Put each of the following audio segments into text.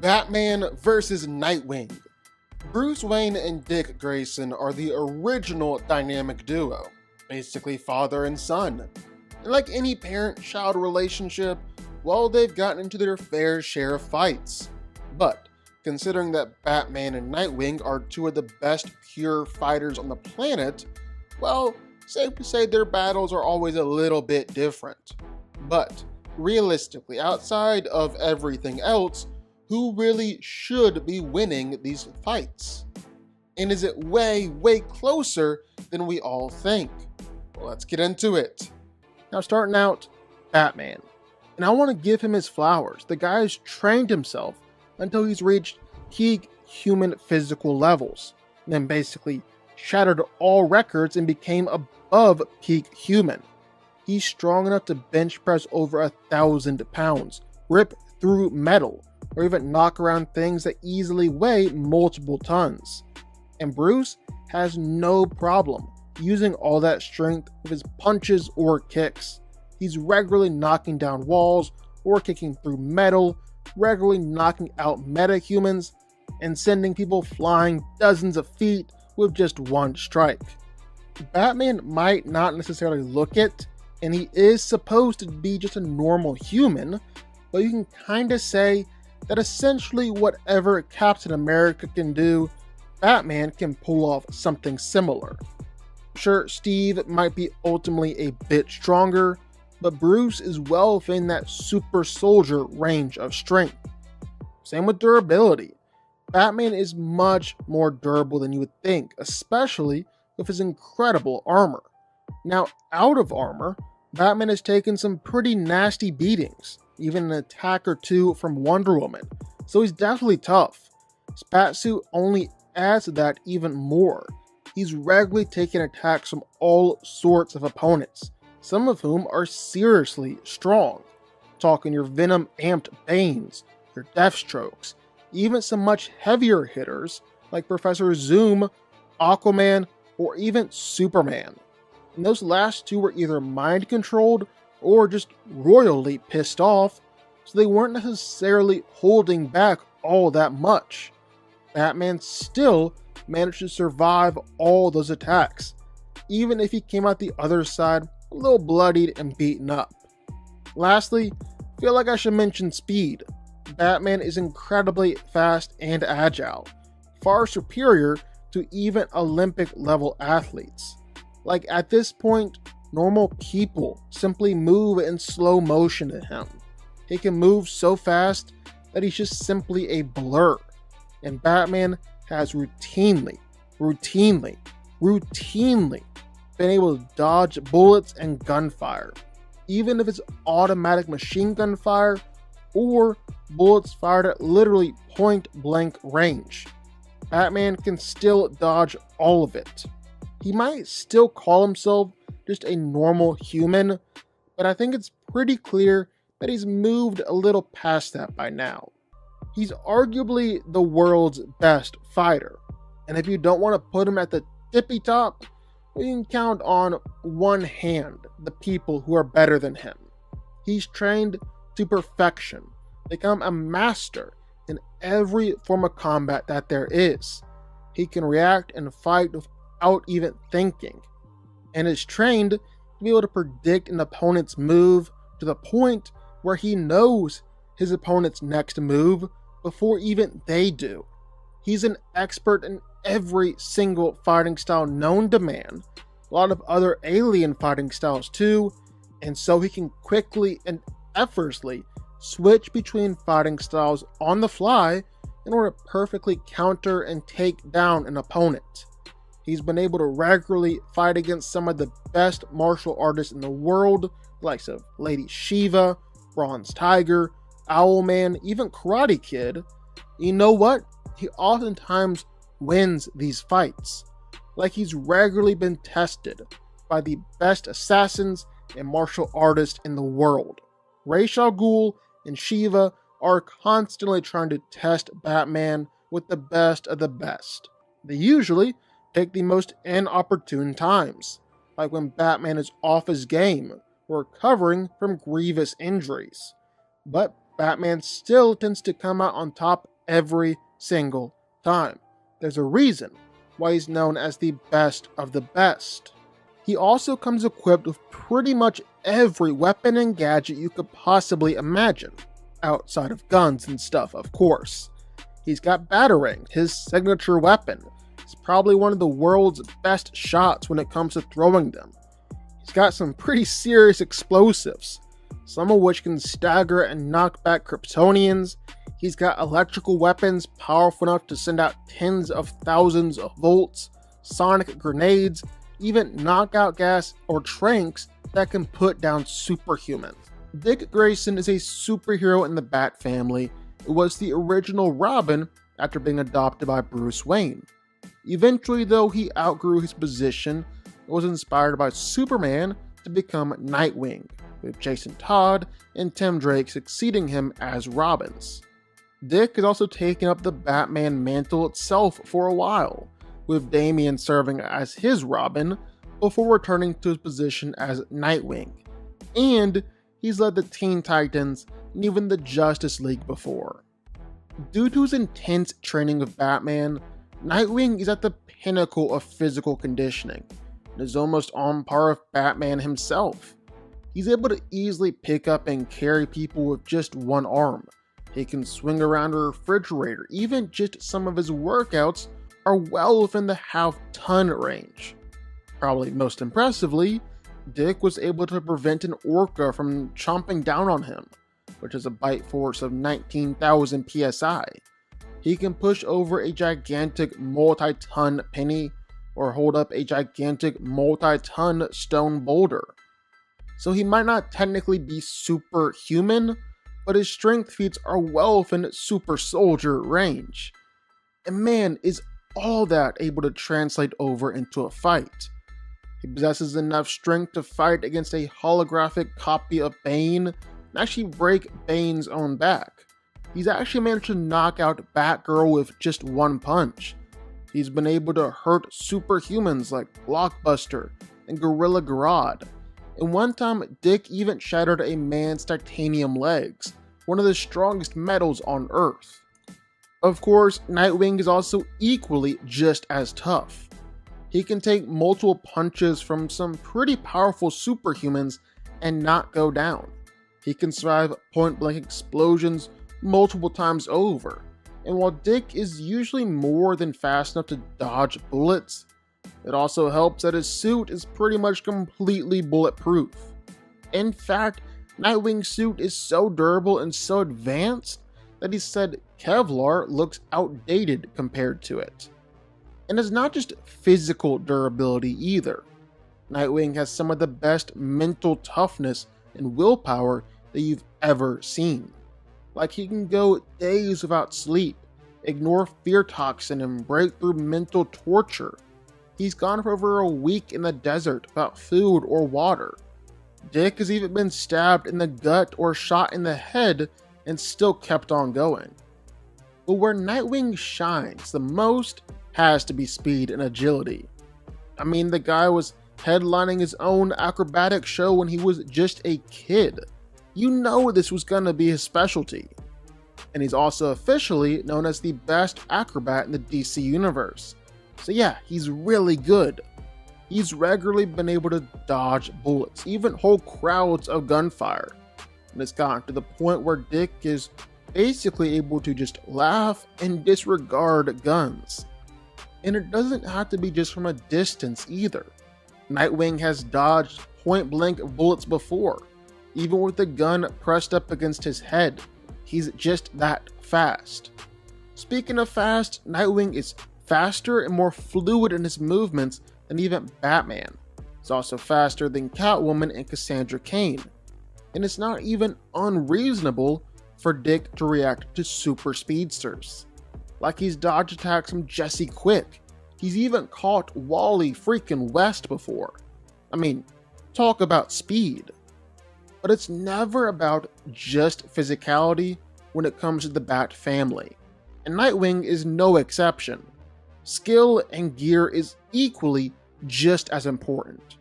Batman vs. Nightwing. Bruce Wayne and Dick Grayson are the original dynamic duo, basically father and son. And like any parent-child relationship, well, they've gotten into their fair share of fights. But considering that Batman and Nightwing are two of the best pure fighters on the planet, well, safe to say their battles are always a little bit different. But realistically, outside of everything else, who really should be winning these fights? And is it way closer than we all think? Well, let's get into it. Now, starting out, Batman. And I want to give him his flowers. The guy has trained himself until he's reached peak human physical levels, and then basically shattered all records and became above peak human. He's strong enough to bench press over 1,000 pounds, rip through metal, or even knock around things that easily weigh multiple tons. And Bruce has no problem using all that strength with his punches or kicks. He's regularly knocking down walls or kicking through metal, regularly knocking out metahumans, and sending people flying dozens of feet with just one strike. Batman might not necessarily look it, and he is supposed to be just a normal human, but you can kinda say that essentially whatever Captain America can do, Batman can pull off something similar. Sure, Steve might be ultimately a bit stronger, but Bruce is well within that super soldier range of strength. Same with durability. Batman is much more durable than you would think, especially with his incredible armor. Now, out of armor, Batman has taken some pretty nasty beatings, even an attack or two from Wonder Woman, so he's definitely tough. His Batsuit only adds to that even more. He's regularly taking attacks from all sorts of opponents, some of whom are seriously strong. Talking your Venom-amped Banes, your Deathstrokes, even some much heavier hitters like Professor Zoom, Aquaman, or even Superman. And those last two were either mind-controlled or just royally pissed off, so they weren't necessarily holding back all that much. Batman still managed to survive all those attacks, even if he came out the other side a little bloodied and beaten up. Lastly, I feel like I should mention speed. Batman is incredibly fast and agile, far superior to even Olympic level athletes. Like at this point, normal people simply move in slow motion to him. He can move so fast that he's just simply a blur. And Batman has routinely been able to dodge bullets and gunfire, even if it's automatic machine gun fire or bullets fired at literally point blank range. Batman can still dodge all of it. He might still call himself just a normal human, but I think it's pretty clear that he's moved a little past that by now. He's arguably the world's best fighter, and if you don't want to put him at the tippy top, well, you can count on one hand the people who are better than him. He's trained to perfection, become a master in every form of combat that there is. He can react and fight without even thinking, and is trained to be able to predict an opponent's move to the point where he knows his opponent's next move before even they do. He's an expert in every single fighting style known to man, a lot of other alien fighting styles too, and so he can quickly and effortlessly switch between fighting styles on the fly in order to perfectly counter and take down an opponent. He's been able to regularly fight against some of the best martial artists in the world, the likes of Lady Shiva, Bronze Tiger, Owlman, even Karate Kid. You know what? He oftentimes wins these fights. Like he's regularly been tested by the best assassins and martial artists in the world. Ra's al Ghul and Shiva are constantly trying to test Batman with the best of the best. They usually pick the most inopportune times, like when Batman is off his game or recovering from grievous injuries. But Batman still tends to come out on top every single time. There's a reason why he's known as the best of the best. He also comes equipped with pretty much every weapon and gadget you could possibly imagine, outside of guns and stuff, of course. He's got Batarang, his signature weapon. It's probably one of the world's best shots when it comes to throwing them. He's got some pretty serious explosives, some of which can stagger and knock back Kryptonians. He's got electrical weapons powerful enough to send out tens of thousands of volts, sonic grenades, even knockout gas or tranks that can put down superhumans. Dick Grayson is a superhero in the Bat family. It was the original Robin after being adopted by Bruce Wayne. Eventually, though, he outgrew his position and was inspired by Superman to become Nightwing, with Jason Todd and Tim Drake succeeding him as Robins. Dick has also taken up the Batman mantle itself for a while, with Damian serving as his Robin before returning to his position as Nightwing. And he's led the Teen Titans and even the Justice League before. Due to his intense training of Batman, Nightwing is at the pinnacle of physical conditioning and is almost on par with Batman himself. He's able to easily pick up and carry people with just one arm. He can swing around a refrigerator. Even just some of his workouts are well within the half-ton range. Probably most impressively, Dick was able to prevent an orca from chomping down on him, which is a bite force of 19,000 psi. He can push over a gigantic multi-ton penny or hold up a gigantic multi-ton stone boulder. So he might not technically be superhuman, but his strength feats are well within super soldier range. And man, is all that able to translate over into a fight. He possesses enough strength to fight against a holographic copy of Bane and actually break Bane's own back. He's actually managed to knock out Batgirl with just one punch. He's been able to hurt superhumans like Blockbuster and Gorilla Grodd. And one time, Dick even shattered a man's titanium legs, one of the strongest metals on Earth. Of course, Nightwing is also equally just as tough. He can take multiple punches from some pretty powerful superhumans and not go down. He can survive point-blank explosions multiple times over, and while Dick is usually more than fast enough to dodge bullets, it also helps that his suit is pretty much completely bulletproof. In fact, Nightwing's suit is so durable and so advanced that he said Kevlar looks outdated compared to it. And it's not just physical durability either. Nightwing has some of the best mental toughness and willpower that you've ever seen. Like, he can go days without sleep, ignore fear toxin, and break through mental torture. He's gone for over a week in the desert without food or water. Dick has even been stabbed in the gut or shot in the head and still kept on going. But where Nightwing shines the most has to be speed and agility. I mean, the guy was headlining his own acrobatic show when he was just a kid. You know this was gonna be his specialty. And he's also officially known as the best acrobat in the DC universe. So yeah, he's really good. He's regularly been able to dodge bullets, even hold crowds of gunfire. And it's gotten to the point where Dick is basically able to just laugh and disregard guns. And it doesn't have to be just from a distance either. Nightwing has dodged point-blank bullets before, even with the gun pressed up against his head. He's just that fast. Speaking of fast, Nightwing is faster and more fluid in his movements than even Batman. He's also faster than Catwoman and Cassandra Cain. And it's not even unreasonable for Dick to react to super speedsters. Like, he's dodged attacks from Jesse Quick. He's even caught Wally freaking West before. I mean, talk about speed. But it's never about just physicality when it comes to the Bat family. And Nightwing is no exception. Skill and gear is equally just as important.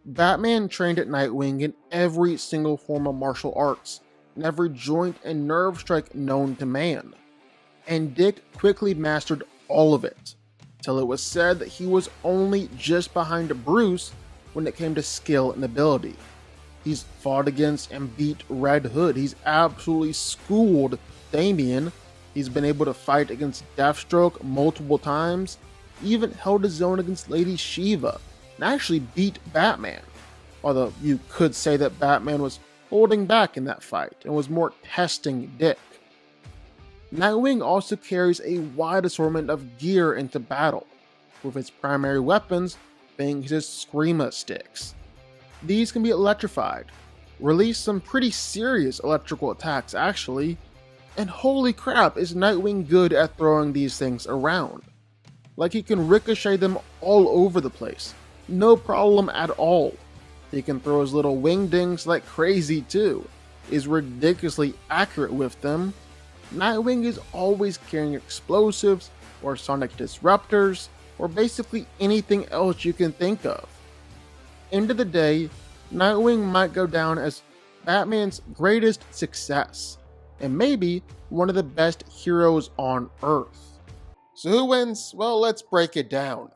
Batman trained at Nightwing in every single form of martial arts, and every joint and nerve strike known to man. And Dick quickly mastered all of it, till it was said that he was only just behind Bruce when it came to skill and ability. He's fought against and beat Red Hood. He's absolutely schooled Damian. He's been able to fight against Deathstroke multiple times, even held his own against Lady Shiva, and actually beat Batman. Although you could say that Batman was holding back in that fight and was more testing Dick. Nightwing also carries a wide assortment of gear into battle, with its primary weapons being his Screama sticks. These can be electrified, release some pretty serious electrical attacks actually, and holy crap is Nightwing good at throwing these things around. Like he can ricochet them all over the place, no problem at all. He can throw his little wingdings like crazy too, is ridiculously accurate with them. Nightwing is always carrying explosives or sonic disruptors or basically anything else you can think of. End of the day, Nightwing might go down as Batman's greatest success, and maybe one of the best heroes on Earth. So who wins? Well, let's break it down.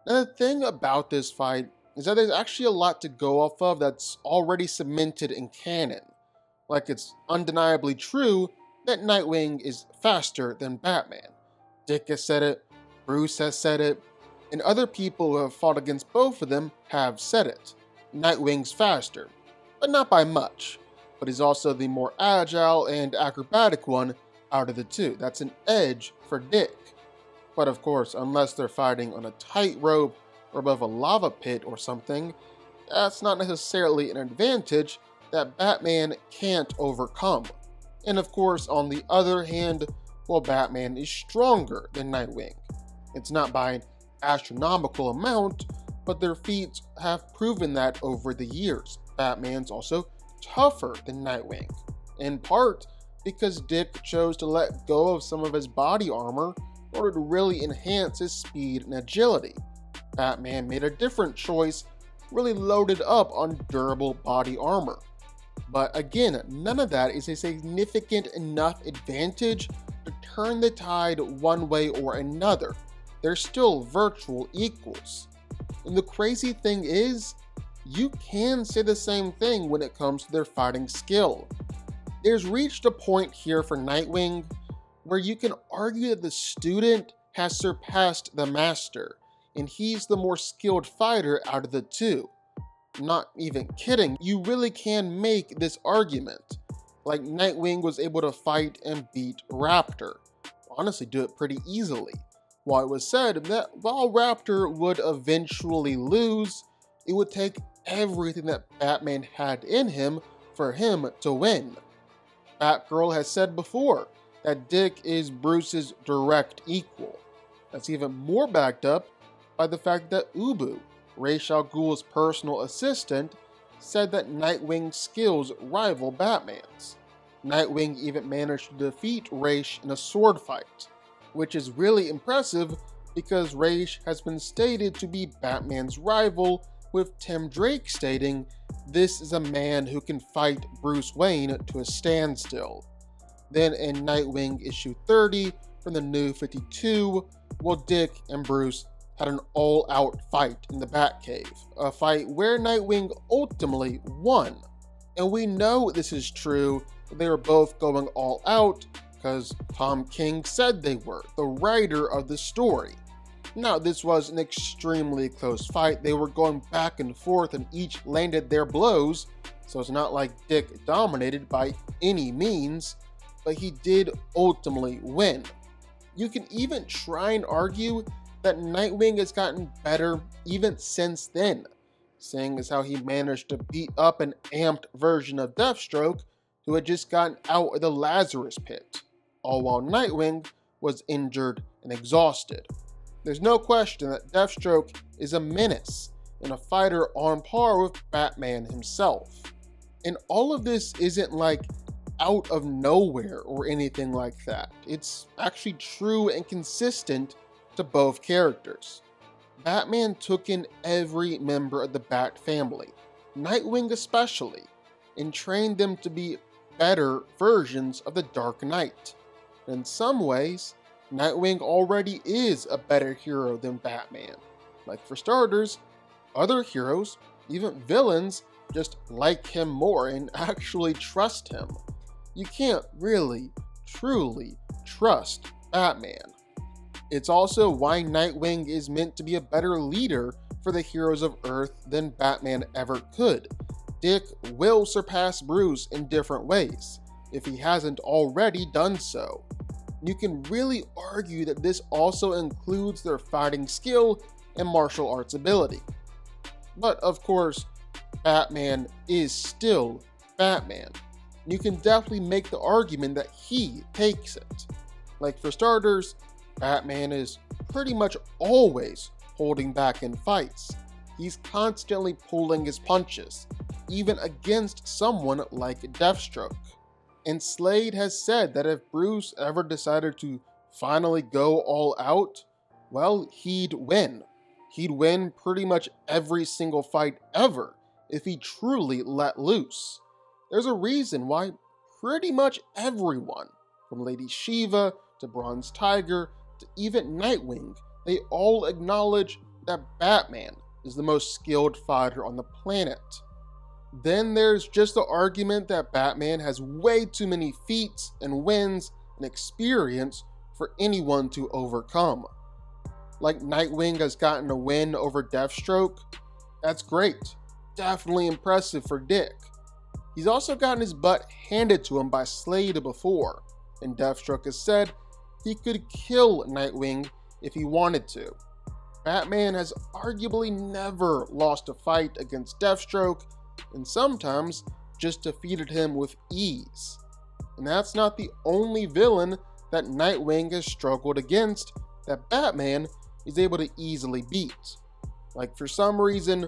Now the thing about this fight is that there's actually a lot to go off of that's already cemented in canon. Like it's undeniably true that Nightwing is faster than Batman. Dick has said it, Bruce has said it, and other people who have fought against both of them have said it. Nightwing's faster, but not by much. But he's also the more agile and acrobatic one out of the two. That's an edge for Dick. But of course, unless they're fighting on a tightrope or above a lava pit or something, that's not necessarily an advantage that Batman can't overcome. And of course, on the other hand, well, Batman is stronger than Nightwing. It's not by an astronomical amount, but their feats have proven that over the years. Batman's also tougher than Nightwing, in part because Dick chose to let go of some of his body armor in order to really enhance his speed and agility. Batman made a different choice, really loaded up on durable body armor. But again, none of that is a significant enough advantage to turn the tide one way or another. They're still virtual equals. And the crazy thing is, you can say the same thing when it comes to their fighting skill. There's reached a point here for Nightwing where you can argue that the student has surpassed the master, and he's the more skilled fighter out of the two. Not even kidding, you really can make this argument. Like Nightwing was able to fight and beat Raptor. Honestly, do it pretty easily. While it was said that while Raptor would eventually lose, it would take everything that Batman had in him for him to win. Batgirl has said before that Dick is Bruce's direct equal. That's even more backed up by the fact that Ubu, Ra's al Ghul's personal assistant, said that Nightwing's skills rival Batman's. Nightwing even managed to defeat Ra's in a sword fight, which is really impressive because Ra's has been stated to be Batman's rival, with Tim Drake stating, "This is a man who can fight Bruce Wayne to a standstill." Then in Nightwing issue 30 from the New 52, well, Dick and Bruce had an all-out fight in the Batcave, a fight where Nightwing ultimately won. And we know this is true, they were both going all out because Tom King said they were, the writer of the story. Now, this was an extremely close fight. They were going back and forth and each landed their blows, so it's not like Dick dominated by any means, but he did ultimately win. You can even try and argue that Nightwing has gotten better even since then, seeing as how he managed to beat up an amped version of Deathstroke who had just gotten out of the Lazarus pit, all while Nightwing was injured and exhausted. There's no question that Deathstroke is a menace and a fighter on par with Batman himself. And all of this isn't like out of nowhere or anything like that. It's actually true and consistent to both characters. Batman took in every member of the Bat family, Nightwing especially, and trained them to be better versions of the Dark Knight. In some ways, Nightwing already is a better hero than Batman. Like for starters, other heroes, even villains, just like him more and actually trust him. You can't really, truly trust Batman. It's also why Nightwing is meant to be a better leader for the heroes of Earth than Batman ever could. Dick will surpass Bruce in different ways, if he hasn't already done so. You can really argue that this also includes their fighting skill and martial arts ability. But of course, Batman is still Batman. You can definitely make the argument that he takes it. Like for starters, Batman is pretty much always holding back in fights. He's constantly pulling his punches, even against someone like Deathstroke. And Slade has said that if Bruce ever decided to finally go all out, well, he'd win. He'd win pretty much every single fight ever if he truly let loose. There's a reason why pretty much everyone, from Lady Shiva to Bronze Tiger to even Nightwing, they all acknowledge that Batman is the most skilled fighter on the planet. Then there's just the argument that Batman has way too many feats and wins and experience for anyone to overcome. Like Nightwing has gotten a win over Deathstroke, that's great. Definitely impressive for Dick. He's also gotten his butt handed to him by Slade before, and Deathstroke has said he could kill Nightwing if he wanted to. Batman has arguably never lost a fight against Deathstroke, and sometimes just defeated him with ease. And that's not the only villain that Nightwing has struggled against that Batman is able to easily beat. Like for some reason,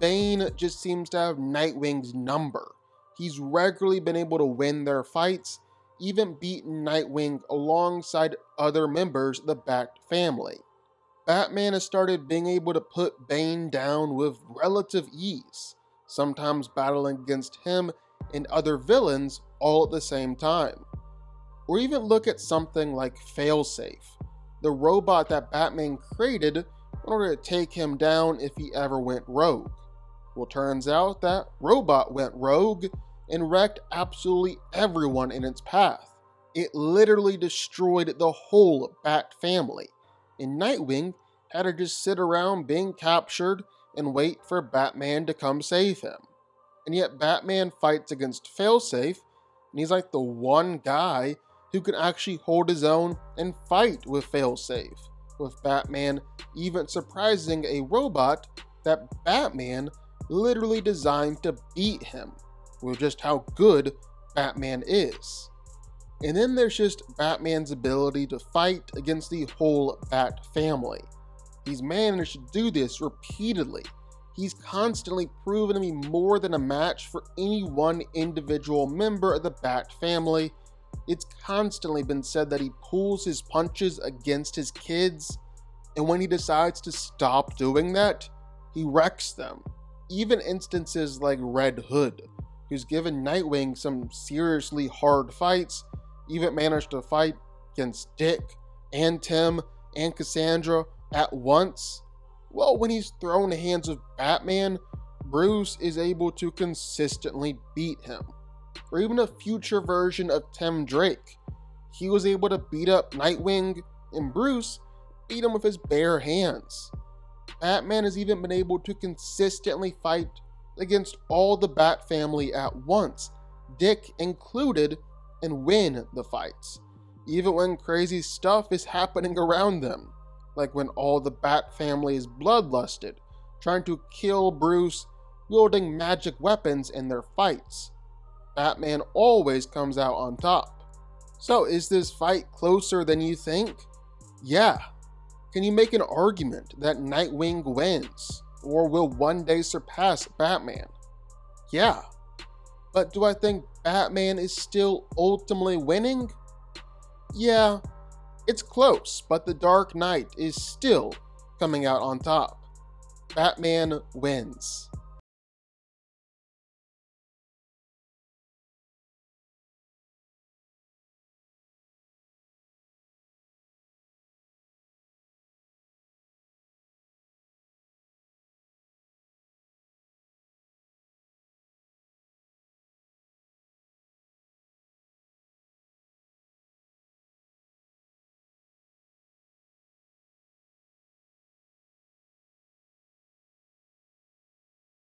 Bane just seems to have Nightwing's number. He's regularly been able to win their fights, even beaten Nightwing alongside other members of the Bat family. Batman has started being able to put Bane down with relative ease, sometimes battling against him and other villains all at the same time. Or even look at something like Failsafe, the robot that Batman created in order to take him down if he ever went rogue. Well, turns out that robot went rogue and wrecked absolutely everyone in its path. It literally destroyed the whole Bat family, and Nightwing had to just sit around being captured and wait for Batman to come save him. And yet Batman fights against Failsafe, and he's like the one guy who can actually hold his own and fight with Failsafe, with Batman even surprising a robot that Batman literally designed to beat him, with just how good Batman is. And then there's just Batman's ability to fight against the whole Bat family. He's managed to do this repeatedly. He's constantly proven to be more than a match for any one individual member of the Bat family. It's constantly been said that he pulls his punches against his kids, and when he decides to stop doing that, he wrecks them. Even instances like Red Hood, who's given Nightwing some seriously hard fights, even managed to fight against Dick and Tim and Cassandra at once. Well, when he's thrown in the hands of Batman, Bruce is able to consistently beat him. Or even a future version of Tim Drake. He was able to beat up Nightwing, and Bruce beat him with his bare hands. Batman has even been able to consistently fight against all the Bat family at once, Dick included, and win the fights, even when crazy stuff is happening around them, like when all the Bat family is bloodlusted, trying to kill Bruce, wielding magic weapons in their fights. Batman always comes out on top. So is this fight closer than you think? Yeah. Can you make an argument that Nightwing wins, or will one day surpass Batman? Yeah. But do I think Batman is still ultimately winning? Yeah. It's close, but the Dark Knight is still coming out on top. Batman wins.